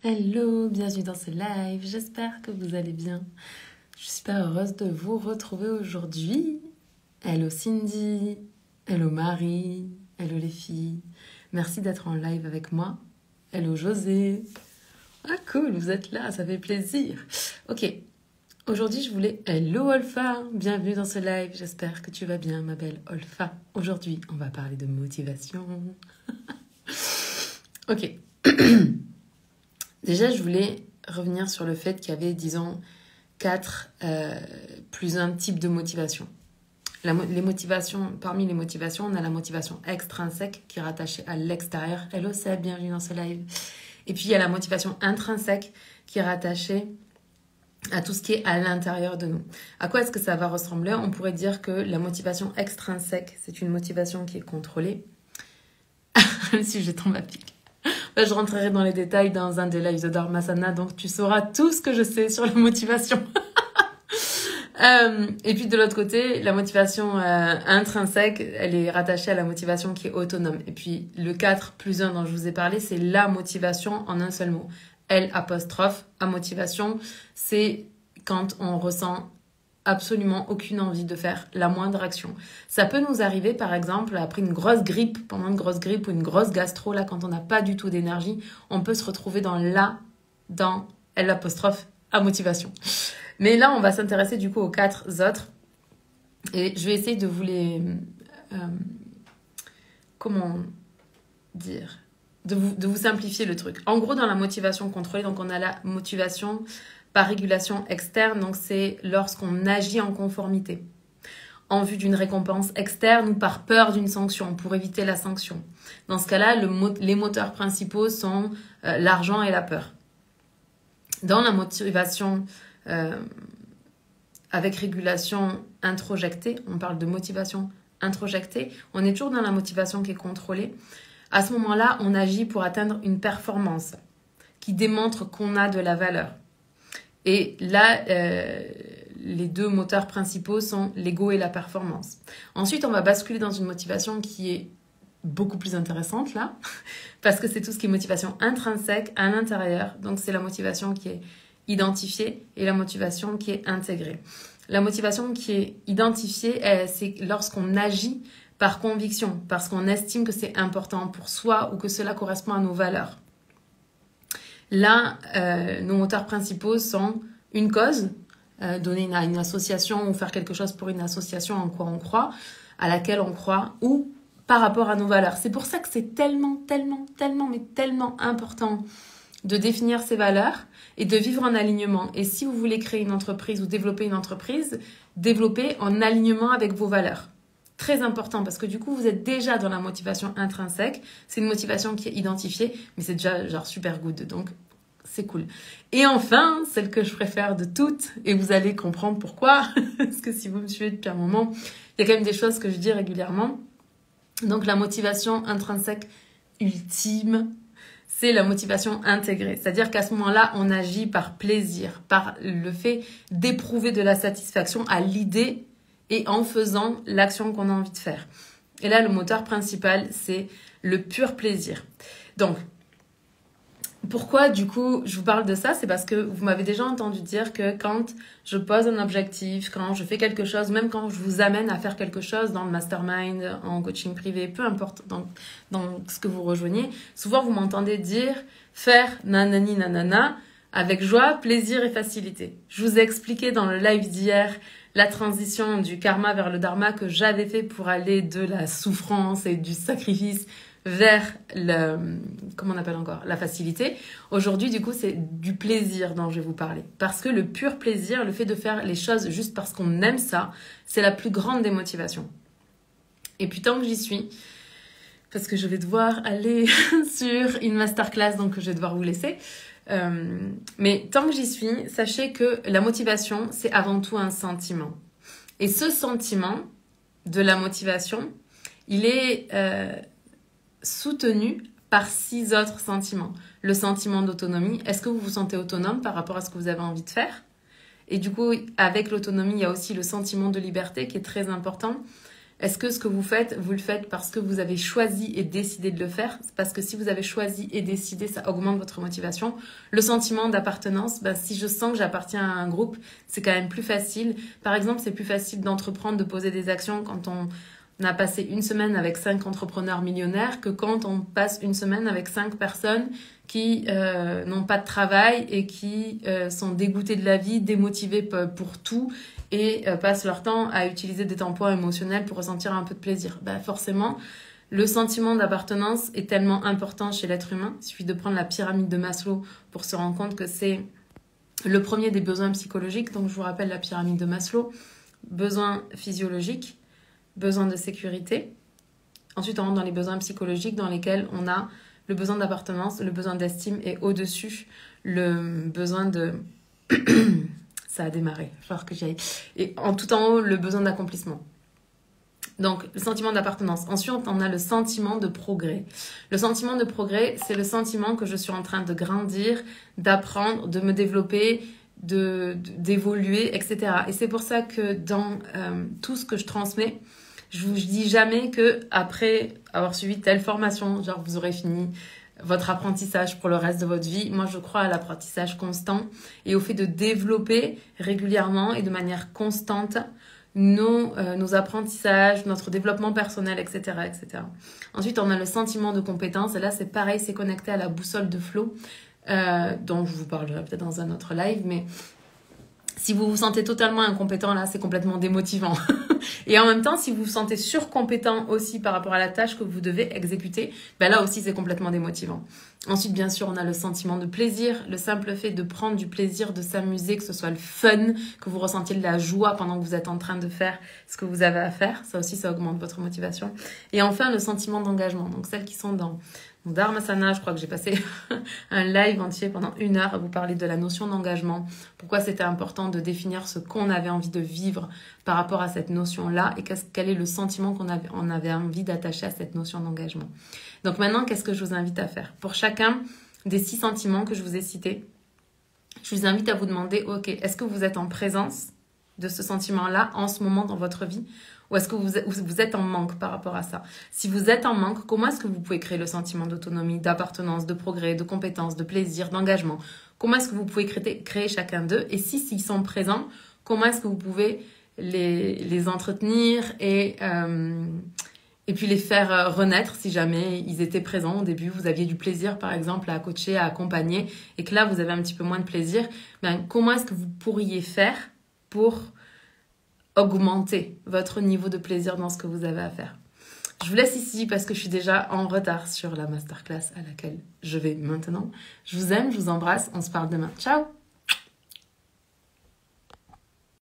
Hello, bienvenue dans ce live, j'espère que vous allez bien. Je suis super heureuse de vous retrouver aujourd'hui. Hello Cindy, hello Marie, hello les filles. Merci d'être en live avec moi. Hello José. Ah cool, vous êtes là, ça fait plaisir. Ok, aujourd'hui je voulais... Hello Olfa, bienvenue dans ce live, j'espère que tu vas bien ma belle Olfa. Aujourd'hui, on va parler de motivation. Ok. Déjà, je voulais revenir sur le fait qu'il y avait, disons, 4 plus un type de motivation. Parmi les motivations, on a la motivation extrinsèque qui est rattachée à l'extérieur. Hello Seb, bienvenue dans ce live. Et puis, il y a la motivation intrinsèque qui est rattachée à tout ce qui est à l'intérieur de nous. À quoi est-ce que ça va ressembler? On pourrait dire que la motivation extrinsèque, c'est une motivation qui est contrôlée. Même si je tombe à pic. Je rentrerai dans les détails dans un des lives de Dharmasana, donc tu sauras tout ce que je sais sur la motivation. Et puis de l'autre côté, la motivation intrinsèque, elle est rattachée à la motivation qui est autonome. Et puis le 4 plus 1 dont je vous ai parlé, c'est la motivation en un seul mot. L apostrophe, à motivation, c'est quand on ressent absolument aucune envie de faire la moindre action. Ça peut nous arriver, par exemple, après une grosse grippe, pendant une grosse grippe ou une grosse gastro, là, quand on n'a pas du tout d'énergie, on peut se retrouver dans L apostrophe à motivation. Mais là, on va s'intéresser du coup aux 4 autres. Et je vais essayer de vous les... comment dire, de vous simplifier le truc. En gros, dans la motivation contrôlée, donc on a la motivation par régulation externe, donc c'est lorsqu'on agit en conformité, en vue d'une récompense externe ou par peur d'une sanction, pour éviter la sanction. Dans ce cas-là, les moteurs principaux sont l'argent et la peur. Dans la motivation avec régulation introjectée, on parle de motivation introjectée, on est toujours dans la motivation qui est contrôlée. À ce moment-là, on agit pour atteindre une performance qui démontre qu'on a de la valeur. Et là, les 2 moteurs principaux sont l'ego et la performance. Ensuite, on va basculer dans une motivation qui est beaucoup plus intéressante là, parce que c'est tout ce qui est motivation intrinsèque à l'intérieur. Donc, c'est la motivation qui est identifiée et la motivation qui est intégrée. La motivation qui est identifiée, c'est lorsqu'on agit par conviction, parce qu'on estime que c'est important pour soi ou que cela correspond à nos valeurs. Là, nos moteurs principaux sont une cause, donner à une association ou faire quelque chose pour une association en quoi on croit, à laquelle on croit, ou par rapport à nos valeurs. C'est pour ça que c'est tellement important de définir ses valeurs et de vivre en alignement. Et si vous voulez créer une entreprise ou développer une entreprise, développez en alignement avec vos valeurs. Très important parce que du coup, vous êtes déjà dans la motivation intrinsèque. C'est une motivation qui est identifiée, mais c'est déjà genre super good. Donc, c'est cool. Et enfin, celle que je préfère de toutes, et vous allez comprendre pourquoi, parce que si vous me suivez depuis un moment, il y a quand même des choses que je dis régulièrement. Donc, la motivation intrinsèque ultime, c'est la motivation intégrée. C'est-à-dire qu'à ce moment-là, on agit par plaisir, par le fait d'éprouver de la satisfaction à l'idée et en faisant l'action qu'on a envie de faire. Et là, le moteur principal, c'est le pur plaisir. Donc, pourquoi, du coup, je vous parle de ça? C'est parce que vous m'avez déjà entendu dire que quand je pose un objectif, quand je fais quelque chose, même quand je vous amène à faire quelque chose dans le mastermind, en coaching privé, peu importe dans ce que vous rejoignez, souvent vous m'entendez dire faire nanani nanana avec joie, plaisir et facilité. Je vous ai expliqué dans le live d'hier la transition du karma vers le dharma que j'avais fait pour aller de la souffrance et du sacrifice vers comment on appelle encore, la facilité. Aujourd'hui, du coup, c'est du plaisir dont je vais vous parler. Parce que le pur plaisir, le fait de faire les choses juste parce qu'on aime ça, c'est la plus grande des motivations. Et puis tant que j'y suis, parce que je vais devoir aller sur une masterclass, donc je vais devoir vous laisser. Mais tant que j'y suis, sachez que la motivation, c'est avant tout un sentiment. Et ce sentiment de la motivation, il est soutenu par 6 autres sentiments. Le sentiment d'autonomie. Est-ce que vous vous sentez autonome par rapport à ce que vous avez envie de faire? Et du coup, avec l'autonomie, il y a aussi le sentiment de liberté qui est très important. Est-ce que ce que vous le faites parce que vous avez choisi et décidé de le faire? C'est parce que si vous avez choisi et décidé, ça augmente votre motivation. Le sentiment d'appartenance, si je sens que j'appartiens à un groupe, c'est quand même plus facile. Par exemple, c'est plus facile d'entreprendre, de poser des actions quand on a passé une semaine avec 5 entrepreneurs millionnaires que quand on passe une semaine avec 5 personnes qui n'ont pas de travail et qui sont dégoûtées de la vie, démotivées pour tout et passent leur temps à utiliser des tampons émotionnels pour ressentir un peu de plaisir. Forcément, le sentiment d'appartenance est tellement important chez l'être humain. Il suffit de prendre la pyramide de Maslow pour se rendre compte que c'est le premier des besoins psychologiques. Donc, je vous rappelle la pyramide de Maslow. Besoins physiologiques, besoin de sécurité. Ensuite, on rentre dans les besoins psychologiques dans lesquels on a le besoin d'appartenance, le besoin d'estime et au-dessus, le besoin de... Ça a démarré, il va falloir que j'y aille. Et tout en haut, le besoin d'accomplissement. Donc, le sentiment d'appartenance. Ensuite, on a le sentiment de progrès. Le sentiment de progrès, c'est le sentiment que je suis en train de grandir, d'apprendre, de me développer, d'évoluer, etc. Et c'est pour ça que dans tout ce que je transmets, je vous dis jamais que après avoir suivi telle formation, genre vous aurez fini votre apprentissage pour le reste de votre vie. Moi, je crois à l'apprentissage constant et au fait de développer régulièrement et de manière constante nos apprentissages, notre développement personnel, etc., etc. Ensuite, on a le sentiment de compétence. Et là, c'est pareil, c'est connecté à la boussole de Flo, dont je vous parlerai peut-être dans un autre live, mais si vous vous sentez totalement incompétent, là, c'est complètement démotivant. Et en même temps, si vous vous sentez surcompétent aussi par rapport à la tâche que vous devez exécuter, là aussi, c'est complètement démotivant. Ensuite, bien sûr, on a le sentiment de plaisir, le simple fait de prendre du plaisir, de s'amuser, que ce soit le fun, que vous ressentiez de la joie pendant que vous êtes en train de faire ce que vous avez à faire. Ça aussi, ça augmente votre motivation. Et enfin, le sentiment d'engagement. Donc, celles qui sont dans Dharmasana, je crois que j'ai passé un live entier pendant 1 heure à vous parler de la notion d'engagement, pourquoi c'était important de définir ce qu'on avait envie de vivre par rapport à cette notion-là et quel est le sentiment qu'on avait envie d'attacher à cette notion d'engagement. Donc maintenant, qu'est-ce que je vous invite à faire? Pour chacun des 6 sentiments que je vous ai cités, je vous invite à vous demander, ok, est-ce que vous êtes en présence de ce sentiment-là en ce moment dans votre vie? Ou est-ce que vous êtes en manque par rapport à ça? Si vous êtes en manque, comment est-ce que vous pouvez créer le sentiment d'autonomie, d'appartenance, de progrès, de compétence, de plaisir, d'engagement? Comment est-ce que vous pouvez créer chacun d'eux? Et s'ils sont présents, comment est-ce que vous pouvez les entretenir et puis les faire renaître si jamais ils étaient présents au début, vous aviez du plaisir par exemple à coacher, à accompagner et que là vous avez un petit peu moins de plaisir, comment est-ce que vous pourriez faire pour augmenter votre niveau de plaisir dans ce que vous avez à faire? Je vous laisse ici parce que je suis déjà en retard sur la masterclass à laquelle je vais maintenant. Je vous aime, je vous embrasse, on se parle demain. Ciao!